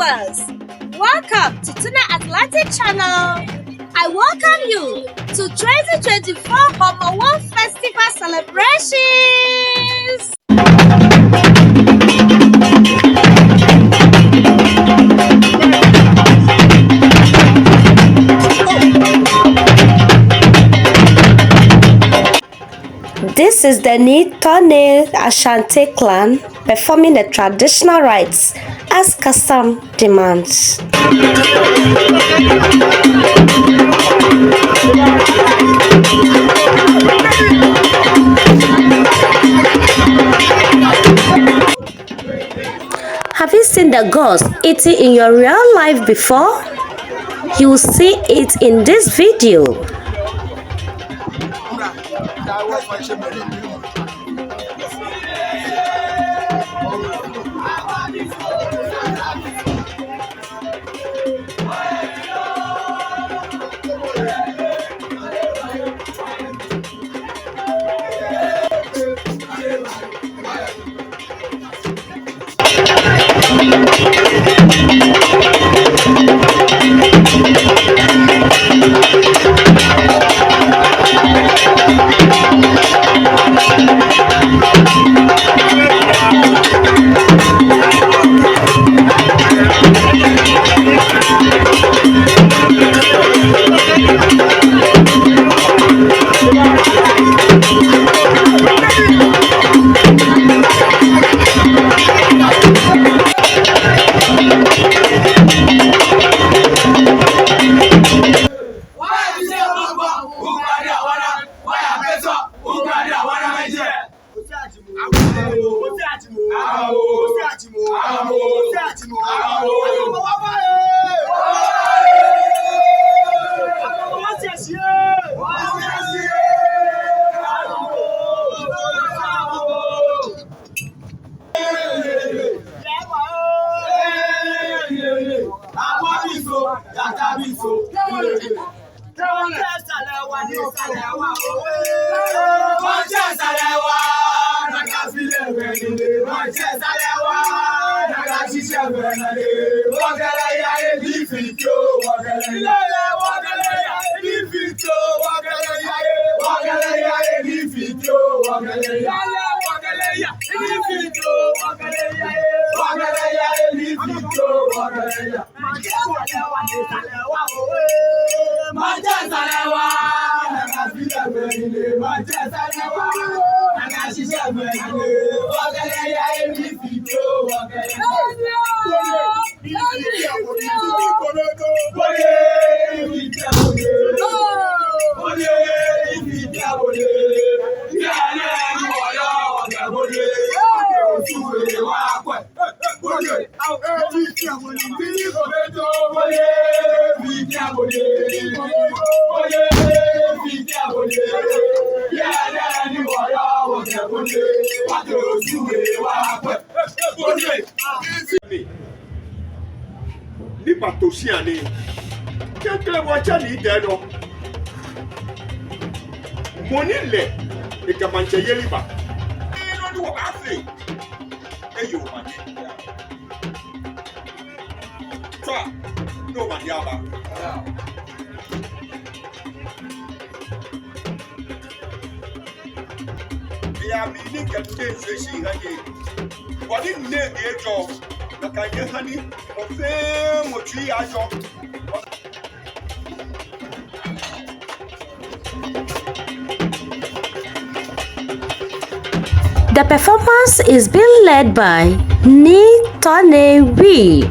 viewers, welcome to Tuna Atlantic Channel. I welcome you to 2024 Homowo Festival celebrations. This is the Nii Teinor Ashigenteh Clan performing the traditional rites as custom demands. Have you seen the gods eating in your real life before? You will see it in this video. The performance is being led by Nii Teinor We.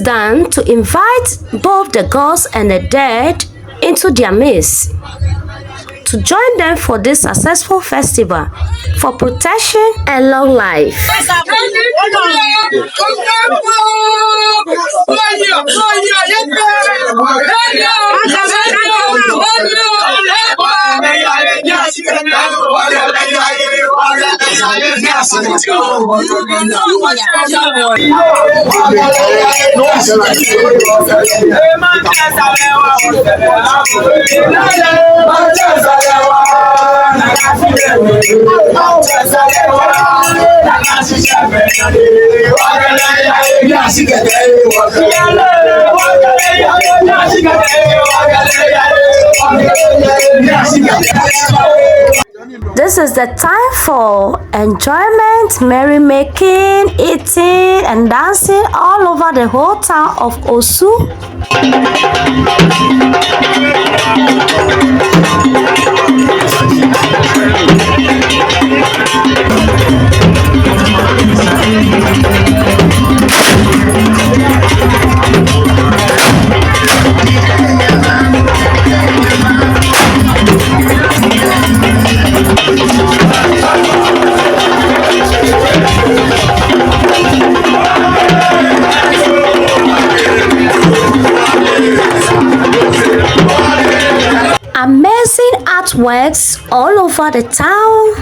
done to invite both the gods and the dead into their midst to join them for this successful festival for protection and long life. This is the time for enjoyment, merrymaking, eating, and dancing all over the whole town of Osu. Amazing artworks all over the town.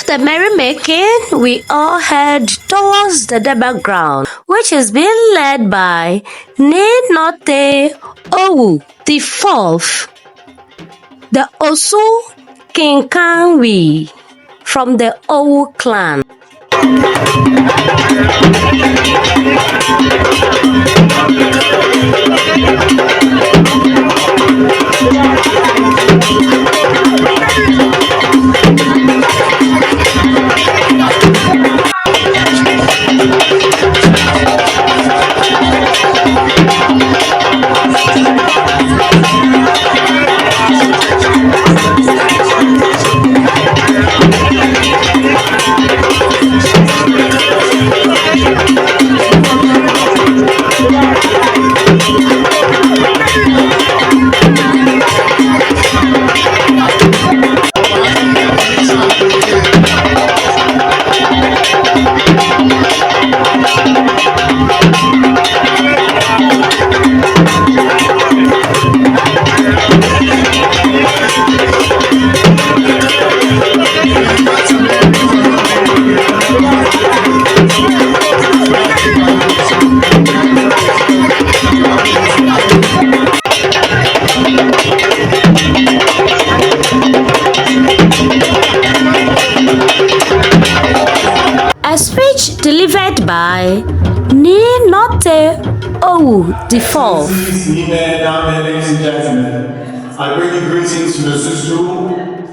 The merrymaking, we all head towards the Durbar ground, which is being led by Nii Teinor the Fourth, the Osu Kinkan We from the Owuo Clan. A speech delivered by Nii Teinor the Fourth. Ladies and gentlemen, I bring you greetings from the Osu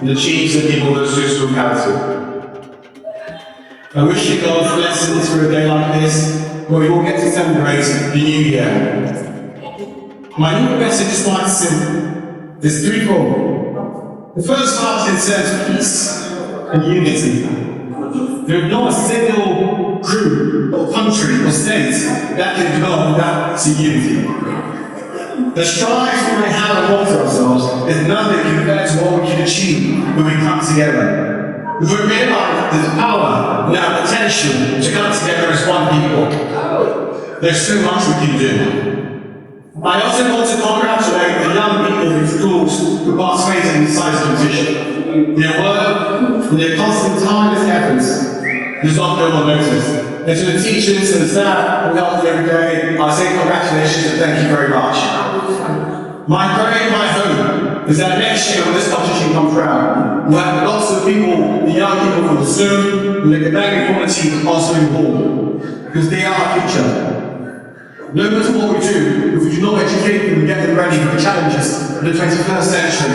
and the chiefs and people of the Osu Council. I wish you God's blessings for a day like this, where we all get to celebrate the new year. My new message is quite simple. There's threefold. The first part concerns peace and unity. There is not a single group or country or state that can develop without unity. The strides we may have and hold for ourselves is nothing compared to what we can achieve when we come together. If we realize there's power and our potential to come together as one people, there's so much we can do. I also want to congratulate the young people in schools who participated in this science competition. Their work and their constant tireless efforts does not go unnoticed. And to the teachers and the staff who help you every day, I say congratulations and thank you very much. My prayer and my hope is that next year when this competition comes around, we'll have lots of people, the young people from the Zoom and the Kpokpoi community also involved, because they are our future. No matter what we do, if we do not educate them and get them ready for the challenges of the 21st century,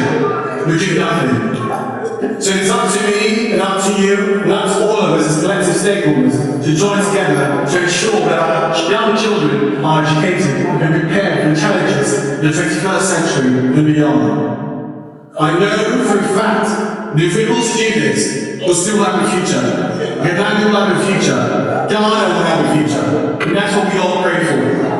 we do nothing. So it's up to me, and up to you, and up to all of us as collective stakeholders to join together to ensure that our young children are educated and prepared for the challenges of the 21st century and beyond. I know for a fact that if we're able to do this, we'll still have a future. Uganda will have a future. Ghana will have a future. And that's what we all pray for.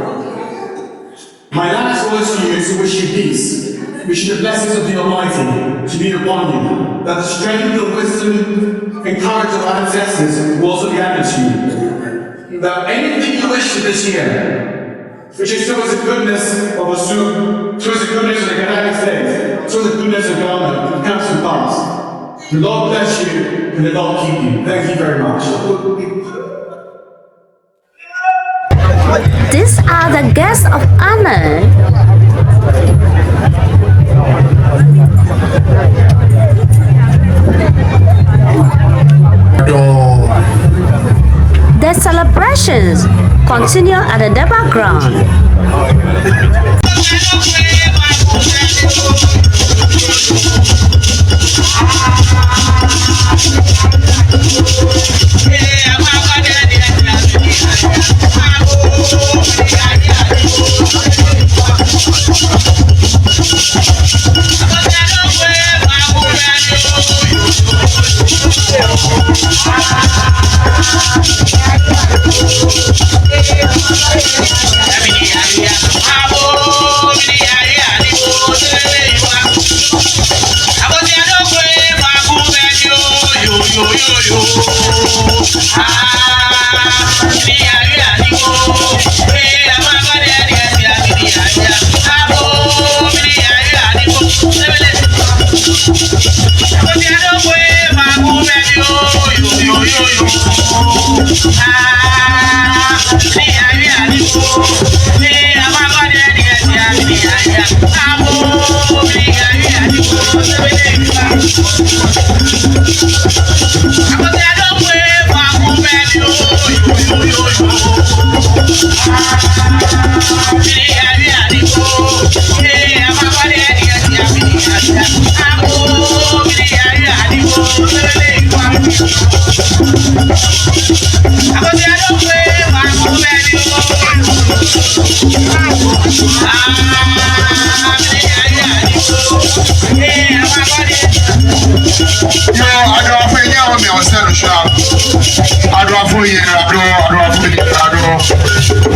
My last words to you is to wish you peace. Wish you the blessings of the Almighty to be upon you. That the strength, the wisdom, and courage of our ancestors will also be added to you. That anything you wish for this year, which is towards the goodness of Osu, towards the goodness of the Ghanaian state, towards the goodness of Ghana, comes to pass. The Lord bless you, and the Lord keep you. Thank you very much. These are the guests of honor. The celebrations continue at the Durbar ground.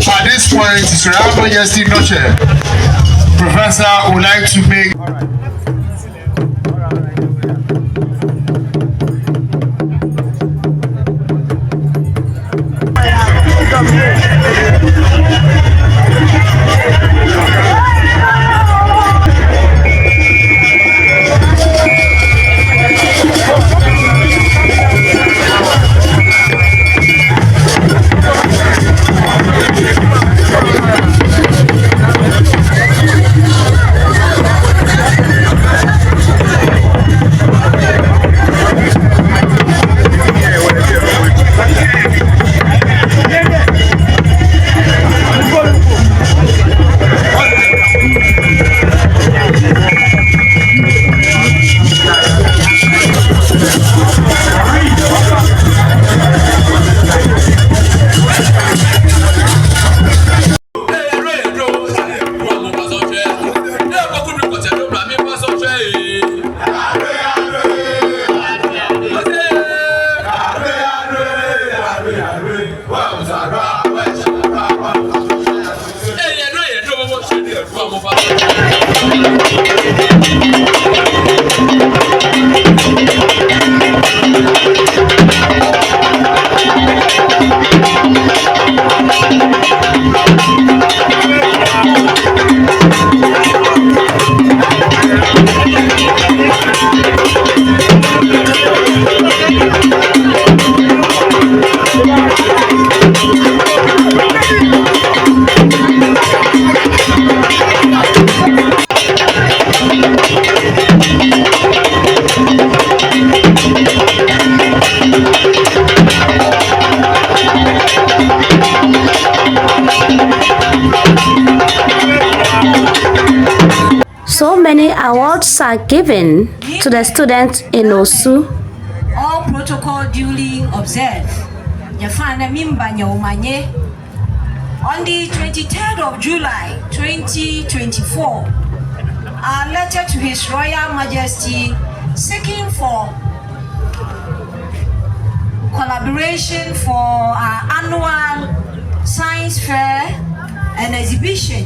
At this point, His Royal Majesty Nortey, Professor would like to make. many awards are given to the students in Osu? All protocol duly observed. On the 23rd of July 2024, a letter to His Royal Majesty seeking for collaboration for our annual science fair and exhibition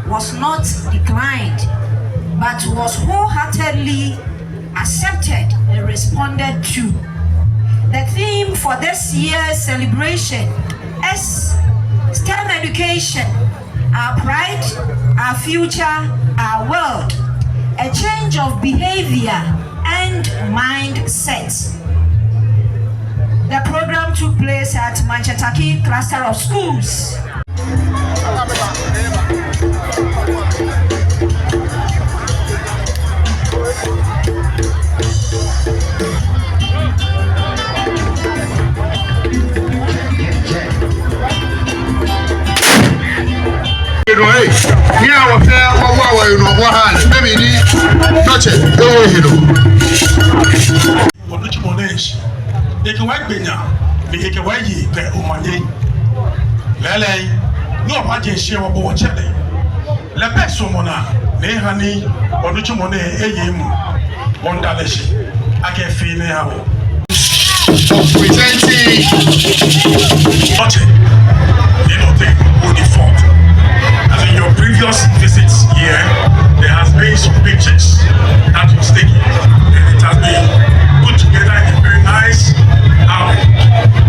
was not declined, but was wholeheartedly accepted and responded to. The theme for this year's celebration is STEM education, our pride, our future, our world, a change of behavior and mindsets. The program took place at Manchataki cluster of schools. As in your previous visits here, there has been some pictures that was taken, and it has been put together in a very nice album,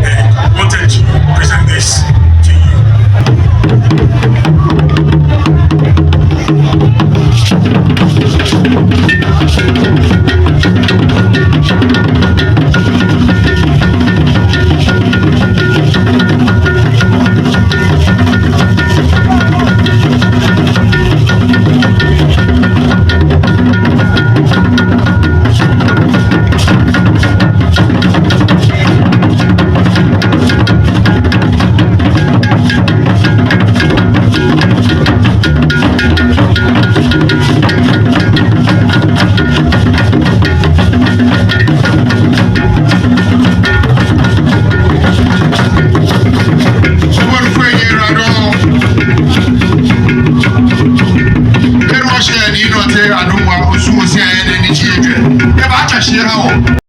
and wanted to present this to Nii Teinor Ashigenteh Clan Osu Kinkan We